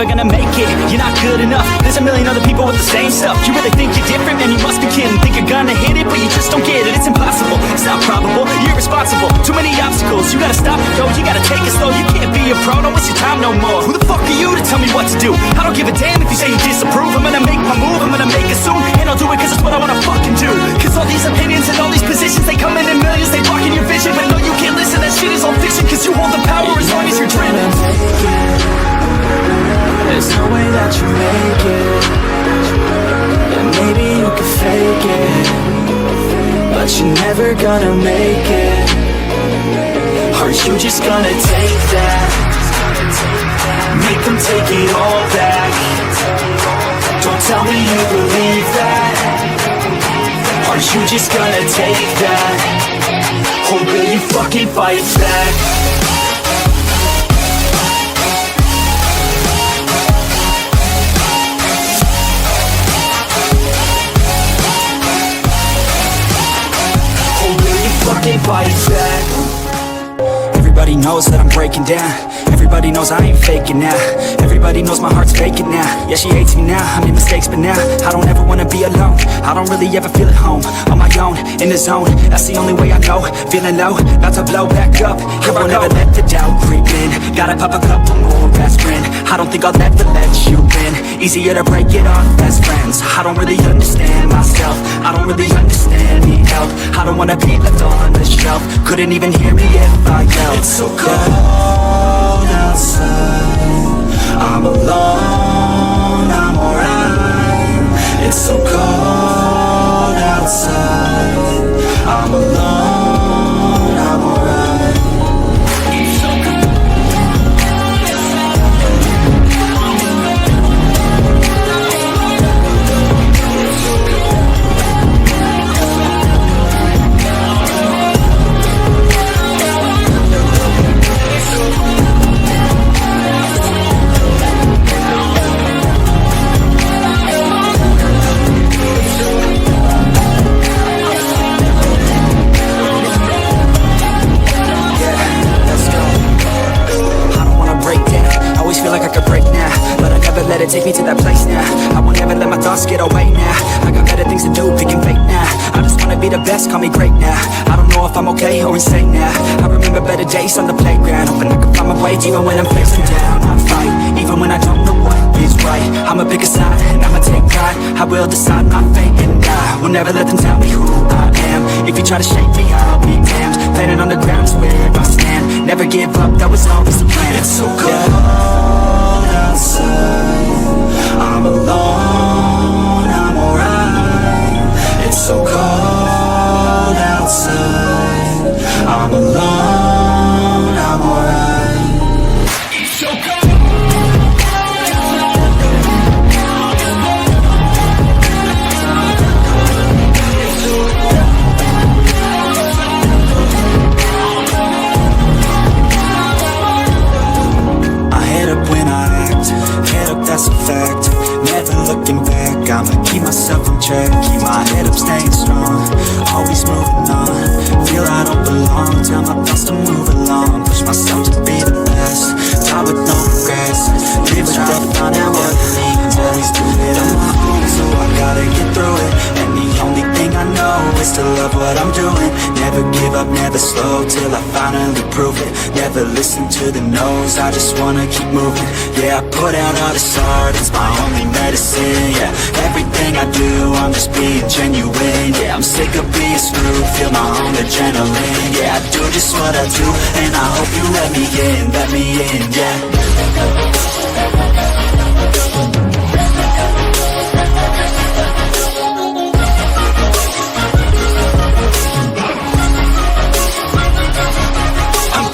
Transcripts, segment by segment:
never gonna make it. You're not good enough, there's a million other people with the same stuff. You really think you're different? Man, you must be kidding. Think you're gonna hit it, but you just don't get it. It's impossible, it's not probable, you're irresponsible. Too many obstacles, you gotta stop and go. You gotta take it slow, you can't be a pro. Don't waste your time no more. Who the fuck are you to tell me what to do? I don't give a damn if you say you disapprove. I'm gonna make my move, I'm gonna make it soon. And I'll do it cause it's what I wanna fucking do. Cause all these opinions and all these positions, they come in millions, they blocking your vision. But no, you can't listen, that shit is all fiction. Cause you hold the power as long as you're dreaming. There's no way that you make it. Yeah, maybe you can fake it, but you're never gonna make it. Are you just gonna take that? Make them take it all back. Don't tell me you believe that. Are you just gonna take that? Or will you fucking fight back? Fight back. Everybody knows that I'm breaking down. Everybody knows I ain't faking now. Everybody knows my heart's vacant now. Yeah, she hates me now, I made mistakes but now I don't ever wanna be alone. I don't really ever feel at home. On my own, in the zone, that's the only way I know. Feeling low, about to blow back up. I won't ever let the doubt creep in. Gotta pop a couple more aspirin. I don't think I'll ever let you in. Easier to break it off best friends. I don't really understand myself. I don't really understand, need help. I don't wanna be left on the shelf. Couldn't even hear me if I yelled. It's so cold outside, I'm alone, I'm alright. It's so cold outside, I'm alone, I'm alright. It's so cold let it take me to that place now. I won't ever let my thoughts get away now. I got better things to do, picking fate now. I just wanna be the best, call me great now. I don't know if I'm okay or insane now. I remember better days on the playground, hoping I can find my way even when I'm facing down. I fight, even when I don't know what is right. I'ma pick a side, and I'ma take pride. I will decide my fate and I will never let them tell me who I am. If you try to shake me, I'll be damned. Planet on the ground is where I stand. Never give up, that was always the plan. It's so cold outside, I'm alone, I'm alright. It's so cold outside, I'm alone, I'm alright. It's so cold. That's a fact, never looking back. I'ma keep myself on track, keep my head up, staying strong. Always moving on, feel I don't belong. Tell my thoughts to move along, push myself to be the best. Die with no regrets, live without a thought and what it means. Always do it on my own, so I gotta get through it. And the only thing I know is to love what I'm doing. Never give up, never slow, till I finally prove it. Never listen to the no's, I just wanna keep moving. Yeah, I put out all this art, it's my only medicine. Yeah, everything I do, I'm just being genuine. Yeah, I'm sick of being screwed, feel my own adrenaline. Yeah, I do just what I do, and I hope you let me in, yeah.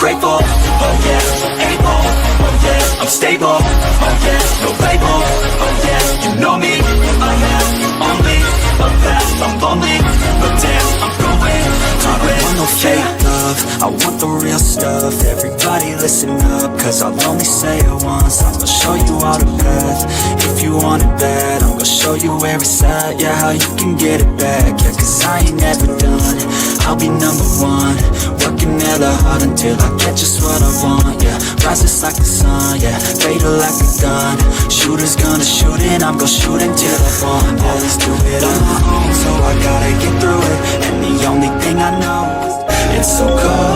Grateful, oh yeah, able, oh yeah, I'm stable, oh yeah, no label, oh yeah, you know me, I am only a path, I'm lonely, but damn, I'm going through it. I want no fake love, I want the real stuff. Everybody listen up, cause I'll only say it once. I'm gonna show you all the path, if you want it bad. I'm gonna show you where it's at, yeah, how you can get it back. Yeah, cause I ain't never done, I'll be number one. Work working hella hard until I get just what I want, yeah. Rises like the sun, yeah, fatal like a gun. Shooters gonna shoot and I'm gonna shoot until I fall. Always do it on my own, so I gotta get through it. And the only thing I know, it's so cold